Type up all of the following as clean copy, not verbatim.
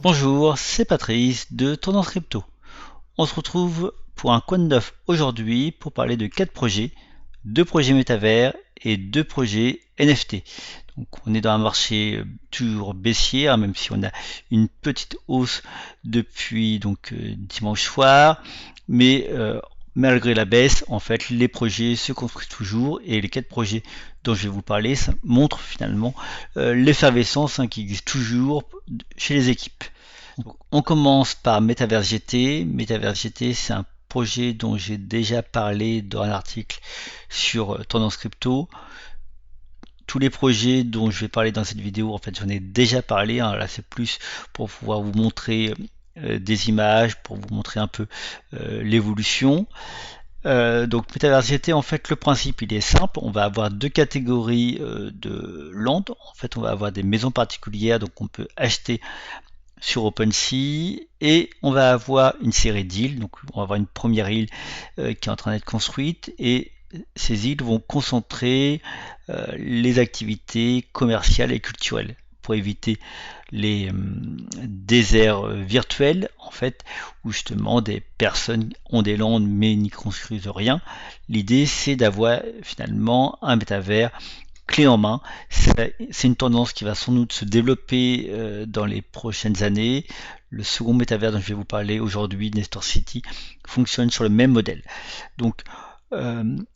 Bonjour, c'est Patrice de Tendance Crypto. On se retrouve pour un Quoi de neuf aujourd'hui pour parler de 4 projets, 2 projets métavers et 2 projets NFT. Donc on est dans un marché toujours baissier, hein, même si on a une petite hausse depuis dimanche soir, mais malgré la baisse, en fait, les projets se construisent toujours et les 4 projets dont je vais vous parler, ça montre finalement l'effervescence, hein, qui existe toujours chez les équipes. Donc, on commence par Metaverse GT. Metaverse GT, c'est un projet dont j'ai déjà parlé dans un article sur Tendance Crypto. Tous les projets dont je vais parler dans cette vidéo, en fait, j'en ai déjà parlé, hein. Là, c'est plus pour pouvoir vous montrer des images, pour vous montrer un peu l'évolution. Donc Metaverse GT, en fait, le principe, il est simple. On va avoir deux catégories de land. En fait, on va avoir des maisons particulières, donc on peut acheter sur OpenSea, et on va avoir une série d'îles. Donc on va avoir une première île qui est en train d'être construite, et ces îles vont concentrer les activités commerciales et culturelles pour éviter les déserts virtuels, en fait, où justement des personnes ont des landes mais n'y construisent rien. L'idée, c'est d'avoir finalement un métavers clé en main. C'est une tendance qui va sans doute se développer dans les prochaines années. Le second métavers dont je vais vous parler aujourd'hui, Nestor City, fonctionne sur le même modèle. Donc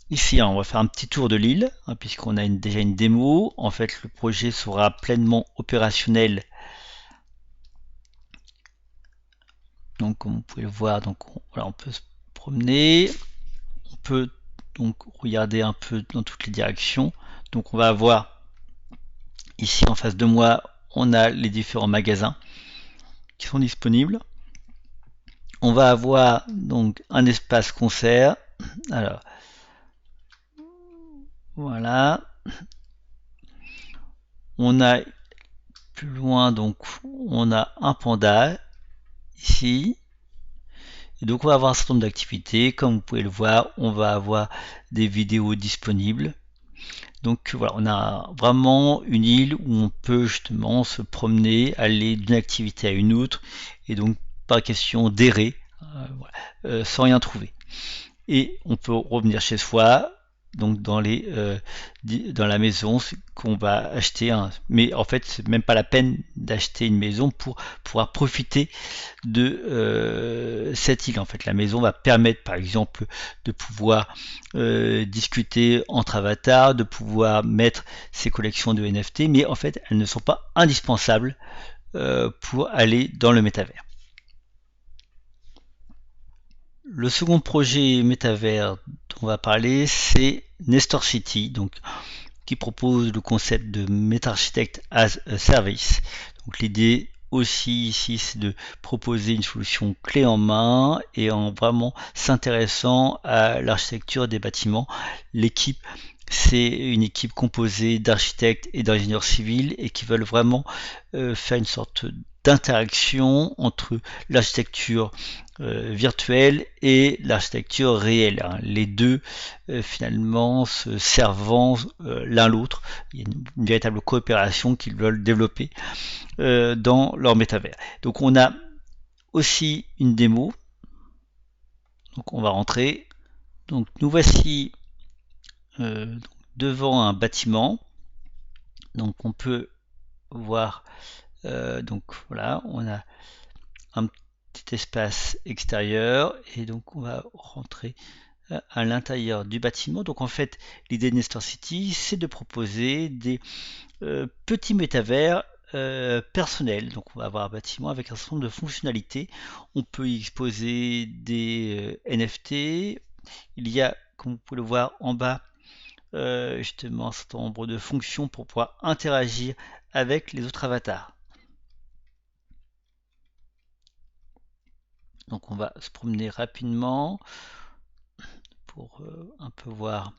ici, hein, on va faire un petit tour de l'île, hein, puisqu'on a déjà une démo. En fait, le projet sera pleinement opérationnel. Donc, comme vous pouvez le voir, voilà, on peut se promener, on peut donc regarder un peu dans toutes les directions. Donc, on va avoir ici en face de moi, on a les différents magasins qui sont disponibles. On va avoir donc un espace concert. Alors, voilà. On a plus loin, donc on a un panda ici. Et donc on va avoir un certain nombre d'activités. Comme vous pouvez le voir, on va avoir des vidéos disponibles. Donc voilà, on a vraiment une île où on peut justement se promener, aller d'une activité à une autre, et donc pas question d'errer voilà, sans rien trouver. Et on peut revenir chez soi, donc dans la maison qu'on va acheter. Mais en fait, c'est même pas la peine d'acheter une maison pour pouvoir profiter de cette île. En fait, la maison va permettre, par exemple, de pouvoir discuter entre avatars, de pouvoir mettre ses collections de NFT, mais en fait, elles ne sont pas indispensables pour aller dans le métavers. Le second projet métavers dont on va parler, c'est Nestor City, donc, qui propose le concept de MetaArchitect as a Service. Donc l'idée aussi ici, c'est de proposer une solution clé en main et en vraiment s'intéressant à l'architecture des bâtiments. L'équipe, c'est une équipe composée d'architectes et d'ingénieurs civils et qui veulent vraiment faire une sorte d'interaction entre l'architecture virtuelle et l'architecture réelle, hein. Les deux finalement se servant l'un l'autre. Il y a une véritable coopération qu'ils veulent développer dans leur métavers. Donc on a aussi une démo. Donc on va rentrer. Donc nous voici devant un bâtiment. Donc on peut voir, donc voilà, on a un petit espace extérieur et donc on va rentrer à l'intérieur du bâtiment. Donc en fait, l'idée de Nestor City, c'est de proposer des petits métavers personnels. Donc on va avoir un bâtiment avec un certain nombre de fonctionnalités. On peut y exposer des NFT. Il y a, comme vous pouvez le voir en bas, justement un certain nombre de fonctions pour pouvoir interagir avec les autres avatars. Donc on va se promener rapidement pour un peu voir.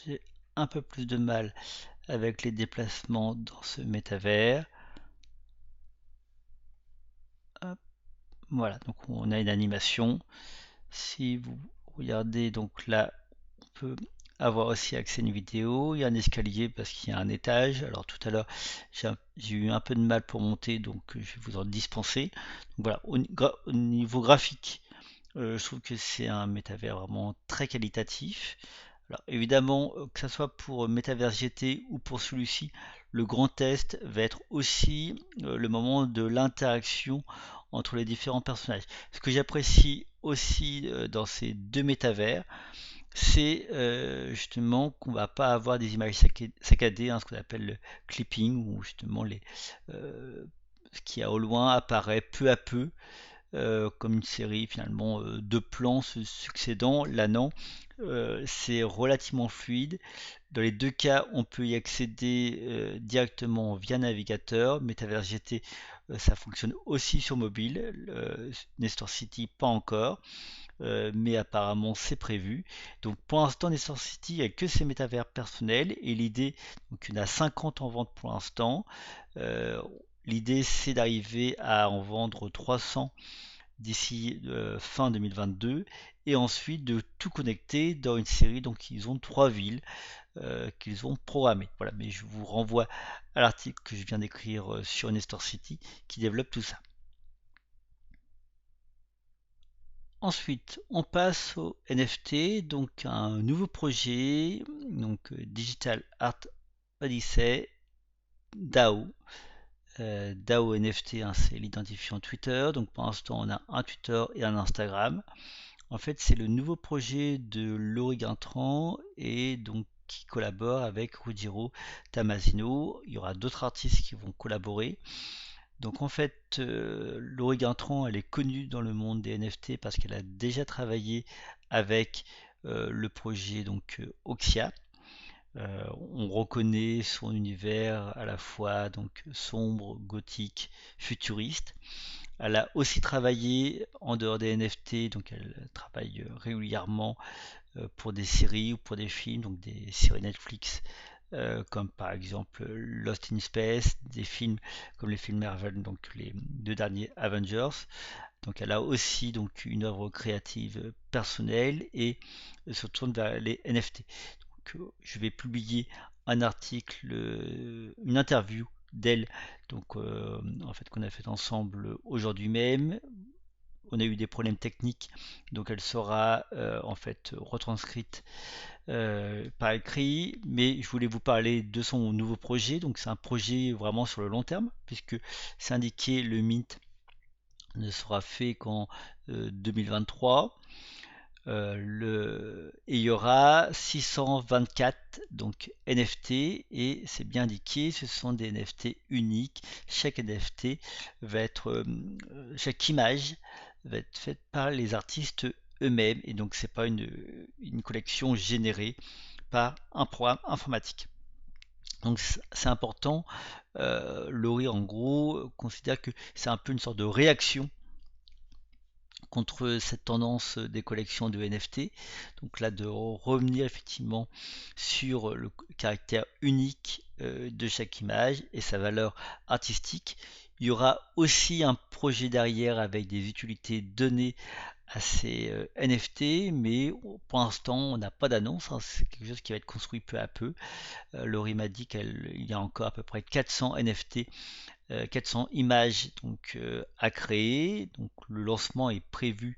J'ai un peu plus de mal avec les déplacements dans ce métavers. Hop, voilà, donc on a une animation. Si vous regardez, donc là, on peut avoir aussi accès à une vidéo. Il y a un escalier parce qu'il y a un étage. Alors tout à l'heure, j'ai eu un peu de mal pour monter, donc je vais vous en dispenser. Donc voilà, au niveau graphique, je trouve que c'est un métavers vraiment très qualitatif. Alors évidemment, que ce soit pour Metaverse GT ou pour celui-ci, le grand test va être aussi le moment de l'interaction entre les différents personnages. Ce que j'apprécie aussi dans ces deux métavers, c'est justement qu'on va pas avoir des images saccadées, hein, ce qu'on appelle le clipping, où justement ce qui est au loin apparaît peu à peu comme une série finalement de plans se succédant. Là non, c'est relativement fluide. Dans les deux cas, on peut y accéder directement via navigateur. Metaverse GT, ça fonctionne aussi sur mobile. Nestor City, pas encore. Mais apparemment c'est prévu. Donc pour l'instant Nestor City il n'y a que ses métavers personnels et l'idée, donc il y en a 50 en vente pour l'instant. Euh, L'idée c'est d'arriver à en vendre 300 d'ici fin 2022 et ensuite de tout connecter dans une série. Donc ils ont 3 villes qu'ils ont programmées. Voilà, mais je vous renvoie à l'article que je viens d'écrire sur Nestor City qui développe tout ça. Ensuite, on passe au NFT, donc un nouveau projet, donc Digital Art Odyssey, DAO. DAO NFT, hein, c'est l'identifiant Twitter. Donc pour l'instant, on a un Twitter et un Instagram. En fait, c'est le nouveau projet de Laurie Guintran et donc qui collabore avec Ruggiero Tamazino. Il y aura d'autres artistes qui vont collaborer. Donc en fait, Laurie Guintran, elle est connue dans le monde des NFT parce qu'elle a déjà travaillé avec le projet donc Oxia. On reconnaît son univers à la fois donc sombre, gothique, futuriste. Elle a aussi travaillé en dehors des NFT, donc elle travaille régulièrement pour des séries ou pour des films, donc des séries Netflix comme par exemple Lost in Space, des films comme les films Marvel, donc les deux derniers Avengers. Donc elle a aussi donc une œuvre créative personnelle et se tourne vers les NFT. Donc, je vais publier un article, une interview d'elle, donc en fait qu'on a fait ensemble aujourd'hui même. On a eu des problèmes techniques, donc elle sera en fait retranscrite par écrit, mais je voulais vous parler de son nouveau projet. Donc c'est un projet vraiment sur le long terme, puisque c'est indiqué le Mint ne sera fait qu'en 2023. Et il y aura 624 donc NFT et c'est bien indiqué, ce sont des NFT uniques. Chaque NFT va être, chaque image va être faite par les artistes eux-mêmes et donc c'est pas une collection générée par un programme informatique. Donc c'est important. Laurie en gros considère que c'est un peu une sorte de réaction contre cette tendance des collections de NFT. Donc là, de revenir effectivement sur le caractère unique de chaque image et sa valeur artistique. Il y aura aussi un projet derrière avec des utilités données à ces NFT, mais pour l'instant, on n'a pas d'annonce. Hein, c'est quelque chose qui va être construit peu à peu. Laurie m'a dit qu'il y a encore à peu près 400 NFT 400 images donc à créer. Donc le lancement est prévu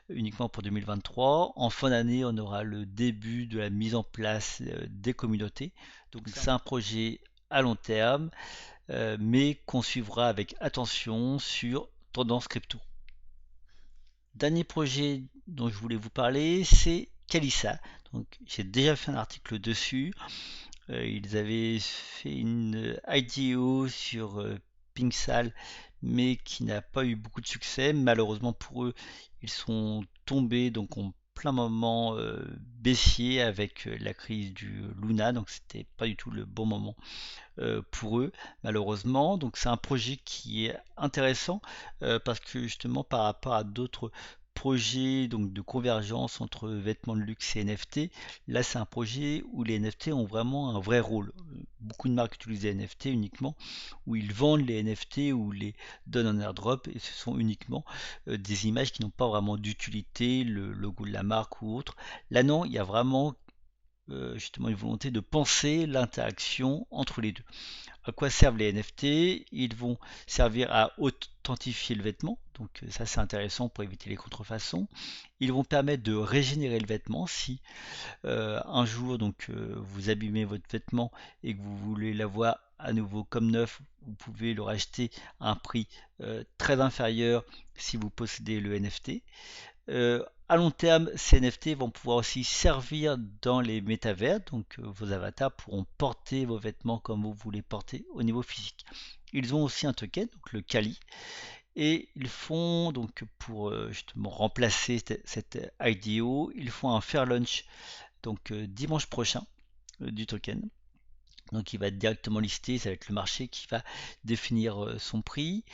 uniquement pour 2023. En fin d'année, on aura le début de la mise en place des communautés. Donc c'est un projet à long terme, mais qu'on suivra avec attention sur Tendance Crypto. Dernier projet dont je voulais vous parler, c'est Calissa. Donc j'ai déjà fait un article dessus. Ils avaient fait une IDO sur Pingsal, mais qui n'a pas eu beaucoup de succès. Malheureusement pour eux, ils sont tombés donc en plein moment baissier avec la crise du Luna, donc c'était pas du tout le bon moment pour eux, malheureusement. Donc c'est un projet qui est intéressant parce que justement par rapport à d'autres projets donc de convergence entre vêtements de luxe et NFT, là c'est un projet où les NFT ont vraiment un vrai rôle. Beaucoup de marques utilisent les NFT uniquement, où ils vendent les NFT ou les donnent en airdrop et ce sont uniquement des images qui n'ont pas vraiment d'utilité, le logo de la marque ou autre. Là non, il y a vraiment justement une volonté de penser l'interaction entre les deux. À quoi servent les NFT? Ils vont servir à authentifier le vêtement, donc ça c'est intéressant pour éviter les contrefaçons. Ils vont permettre de régénérer le vêtement si un jour vous abîmez votre vêtement et que vous voulez l'avoir à nouveau comme neuf, vous pouvez le racheter à un prix très inférieur si vous possédez le NFT. À long terme, ces NFT vont pouvoir aussi servir dans les métavers, donc vos avatars pourront porter vos vêtements comme vous voulez porter au niveau physique. Ils ont aussi un token, donc le Kali, et ils font donc pour justement remplacer cette IDO, ils font un fair launch donc dimanche prochain du token. Donc il va être directement listé, ça va être le marché qui va définir son prix.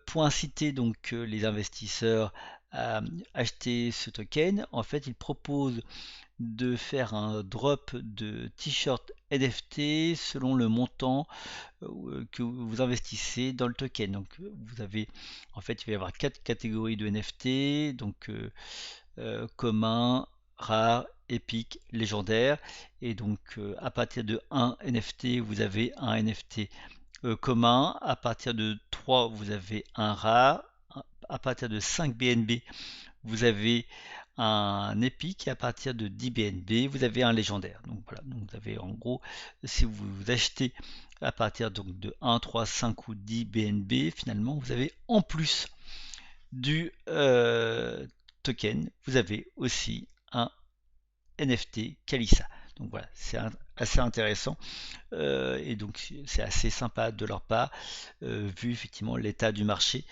Pour inciter donc les investisseurs à acheter ce token, en fait ils proposent de faire un drop de t-shirt NFT selon le montant que vous investissez dans le token. Donc vous avez, en fait il va y avoir 4 catégories de NFT, donc commun, rare, épique, légendaire. Et donc à partir de 1 NFT, vous avez un NFT commun. À partir de 3, vous avez un rare. À partir de 5 BNB, vous avez un épique. Et à partir de 10 BNB, vous avez un légendaire. Donc voilà, donc vous avez en gros, si vous achetez à partir donc de 1, 3, 5 ou 10 BNB, finalement, vous avez en plus du token, vous avez aussi un NFT Kalisa. Donc voilà, c'est assez intéressant et donc c'est assez sympa de leur part vu effectivement l'état du marché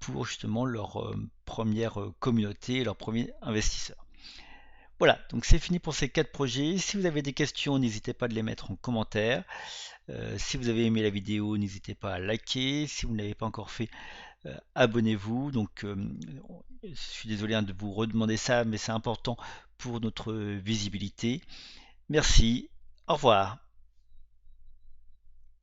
pour justement leur première communauté et leurs premiers investisseurs. Voilà, donc c'est fini pour ces 4 projets. Si vous avez des questions, n'hésitez pas de les mettre en commentaire. Si vous avez aimé la vidéo, n'hésitez pas à liker. Si vous ne l'avez pas encore fait, abonnez-vous. Donc, je suis désolé de vous redemander ça, mais c'est important pour notre visibilité. Merci, au revoir.